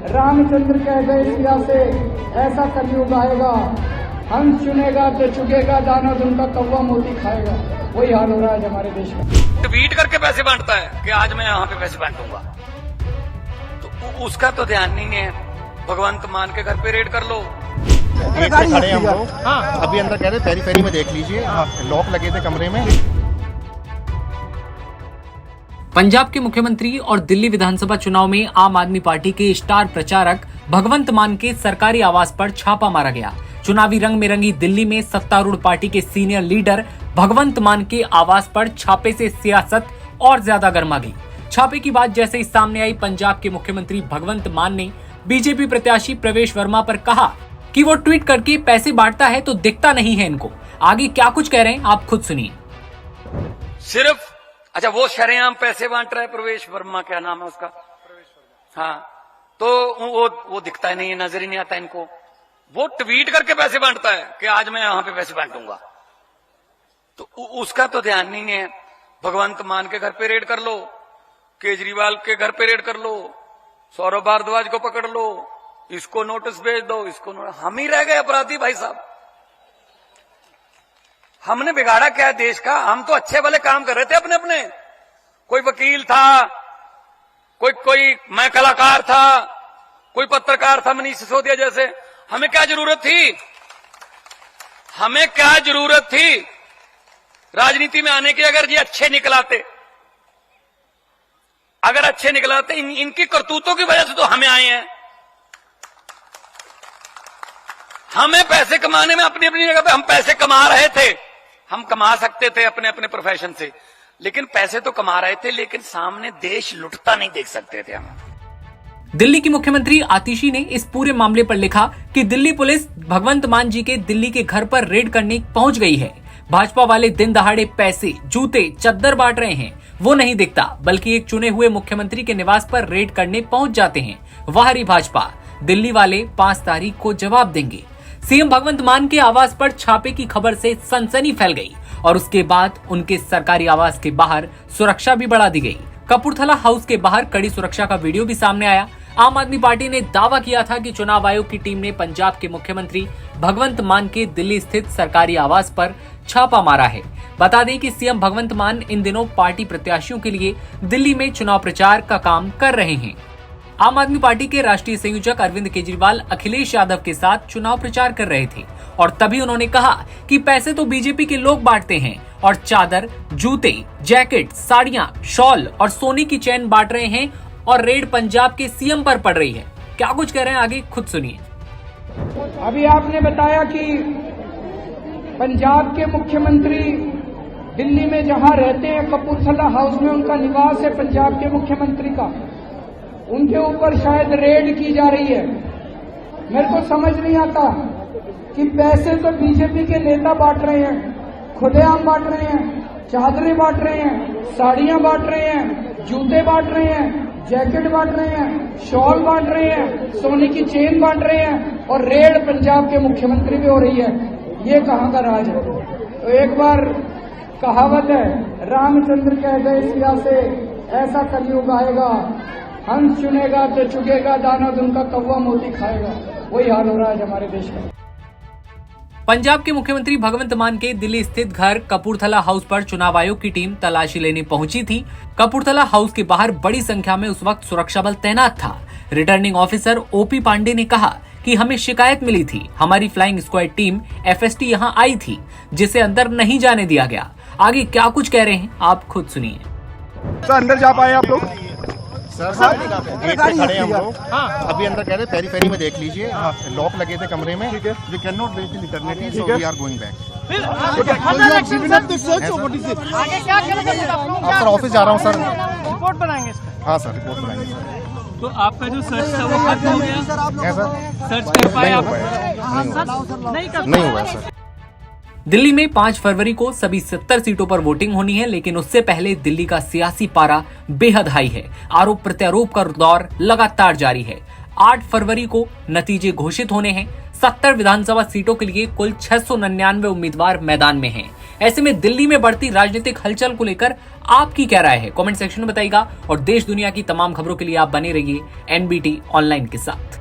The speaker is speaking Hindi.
रामचंद्र कह गए सिया से ऐसा कलयुग आएगा, हंस चुनेगा तो चुगेगा, दाना उनका कौवा मोती खाएगा। वही हाल हो रहा है हमारे देश में। ट्वीट करके पैसे बांटता है कि आज मैं यहाँ पे पैसे बांटूंगा, तो उसका तो ध्यान नहीं है। भगवंत मान के घर पे रेड कर लो। गेट पे खड़े हम लोग, अभी अंदर कह रहे पेरी पेरी में देख लीजिए, लॉक लगे थे कमरे में। पंजाब के मुख्यमंत्री और दिल्ली विधानसभा चुनाव में आम आदमी पार्टी के स्टार प्रचारक भगवंत मान के सरकारी आवास पर छापा मारा गया। चुनावी रंग में रंगी दिल्ली में सत्तारूढ़ पार्टी के सीनियर लीडर भगवंत मान के आवास पर छापे से सियासत और ज्यादा गर्मा गई। छापे की बात जैसे ही सामने आई, पंजाब के मुख्यमंत्री भगवंत मान ने बीजेपी प्रत्याशी प्रवेश वर्मा पर कहा कि वो ट्वीट करके पैसे बांटता है तो दिखता नहीं है इनको। आगे क्या कुछ कह रहे हैं आप खुद सुनिए। सिर्फ अच्छा, वो शरेआम पैसे बांट रहा है प्रवेश वर्मा, क्या नाम है उसका, हाँ, तो वो दिखता ही नहीं है, नजर ही नहीं आता इनको। वो ट्वीट करके पैसे बांटता है कि आज मैं यहां पे पैसे बांटूंगा, तो उसका तो ध्यान नहीं है। भगवंत मान के घर पे रेड कर लो, केजरीवाल के घर पे रेड कर लो, सौरभ भारद्वाज को पकड़ लो, इसको नोटिस भेज दो, इसको हम ही रह गए अपराधी भाई साहब। हमने बिगाड़ा क्या है देश का? हम तो अच्छे वाले काम कर रहे थे अपने अपने। कोई वकील था, कोई मैं कलाकार था, कोई पत्रकार था मनीष सिसोदिया जैसे। हमें क्या जरूरत थी? हमें क्या जरूरत थी राजनीति में आने की? अगर ये अच्छे निकलाते, अगर अच्छे निकलाते, इनकी करतूतों की वजह से तो हमें आए हैं। हमें पैसे कमाने में अपनी अपनी जगह पे हम पैसे कमा रहे थे, हम कमा सकते थे अपने अपने प्रोफेशन से, लेकिन पैसे तो कमा रहे थे, लेकिन सामने देश लुटता नहीं देख सकते थे हम। दिल्ली की मुख्यमंत्री आतिशी ने इस पूरे मामले पर लिखा कि दिल्ली पुलिस भगवंत मान जी के दिल्ली के घर पर रेड करने पहुंच गई है। भाजपा वाले दिन दहाड़े पैसे, जूते, चद्दर बांट रहे हैं, वो नहीं दिखता, बल्कि एक चुने हुए मुख्यमंत्री के निवास पर रेड करने पहुंच जाते हैं। वाह री भाजपा, दिल्ली वाले 5 तारीख को जवाब देंगे। सीएम भगवंत मान के आवास पर छापे की खबर से सनसनी फैल गई और उसके बाद उनके सरकारी आवास के बाहर सुरक्षा भी बढ़ा दी गई। कपूरथला हाउस के बाहर कड़ी सुरक्षा का वीडियो भी सामने आया। आम आदमी पार्टी ने दावा किया था कि चुनाव आयोग की टीम ने पंजाब के मुख्यमंत्री भगवंत मान के दिल्ली स्थित सरकारी आवास पर छापा मारा है। बता दें कि सीएम भगवंत मान इन दिनों पार्टी प्रत्याशियों के लिए दिल्ली में चुनाव प्रचार का काम कर रहे हैं। आम आदमी पार्टी के राष्ट्रीय संयोजक अरविंद केजरीवाल अखिलेश यादव के साथ चुनाव प्रचार कर रहे थे और तभी उन्होंने कहा कि पैसे तो बीजेपी के लोग बांटते हैं और चादर, जूते, जैकेट, साड़ियां, शॉल और सोने की चेन बांट रहे हैं और रेड पंजाब के सीएम पर पड़ रही है। क्या कुछ कह रहे हैं आगे खुद सुनिए। अभी आपने बताया कि पंजाब के मुख्यमंत्री दिल्ली में जहां रहते हैं, कपूरथला हाउस में उनका निवास है पंजाब के मुख्यमंत्री का, उनके ऊपर शायद रेड की जा रही है। मेरे को समझ नहीं आता कि पैसे तो बीजेपी के नेता बांट रहे हैं, खुलेआम बांट रहे हैं, चादरें बांट रहे हैं, साड़ियां बांट रहे हैं, जूते बांट रहे हैं, जैकेट बांट रहे हैं, शॉल बांट रहे हैं, सोने की चेन बांट रहे हैं और रेड पंजाब के मुख्यमंत्री पे हो रही है। ये कहां का राज है? तो एक बार कहावत है, रामचंद्र कह गए सिया से ऐसा कलयुग आएगा, हंस चुनेगा तो चुगेगा, दाना उनका कौवा मोती खाएगा। वही हाल हो रहा है हमारे देश में। पंजाब के मुख्यमंत्री भगवंत मान के दिल्ली स्थित घर कपूरथला हाउस पर चुनाव आयोग की टीम तलाशी लेने पहुंची थी। कपूरथला हाउस के बाहर बड़ी संख्या में उस वक्त सुरक्षा बल तैनात था। रिटर्निंग ऑफिसर ओपी पांडे ने कहा कि हमें शिकायत मिली थी, हमारी फ्लाइंग स्क्वाड टीम एफएसटी यहां आई थी, जिसे अंदर नहीं जाने दिया गया। आगे क्या कुछ कह रहे हैं आप खुद सुनिए। तो अंदर जा पाए आप लोग? सर गेट पे खड़े हम लोग, अभी अंदर कह रहे पेरी पेरी में देख लीजिए, लॉक लगे थे कमरे में। We can not wait till eternity, so we are going back. Sir office जा रहा हूँ सर। रिपोर्ट बनाएंगे इसका? हाँ सर, रिपोर्ट बनाएंगे सर। तो आपका जो सर्च था वो खत्म हो गया? क्या सर? सर्च कर पाए आप? नहीं हुआ सर। दिल्ली में 5 फरवरी को सभी 70 सीटों पर वोटिंग होनी है, लेकिन उससे पहले दिल्ली का सियासी पारा बेहद हाई है। आरोप प्रत्यारोप का दौर लगातार जारी है। 8 फरवरी को नतीजे घोषित होने हैं। 70 विधानसभा सीटों के लिए कुल 699 उम्मीदवार मैदान में हैं। ऐसे में दिल्ली में बढ़ती राजनीतिक हलचल को लेकर आपकी क्या राय है कमेंट सेक्शन में बताइएगा और देश दुनिया की तमाम खबरों के लिए आप बने रहिए एनबीटी ऑनलाइन के साथ।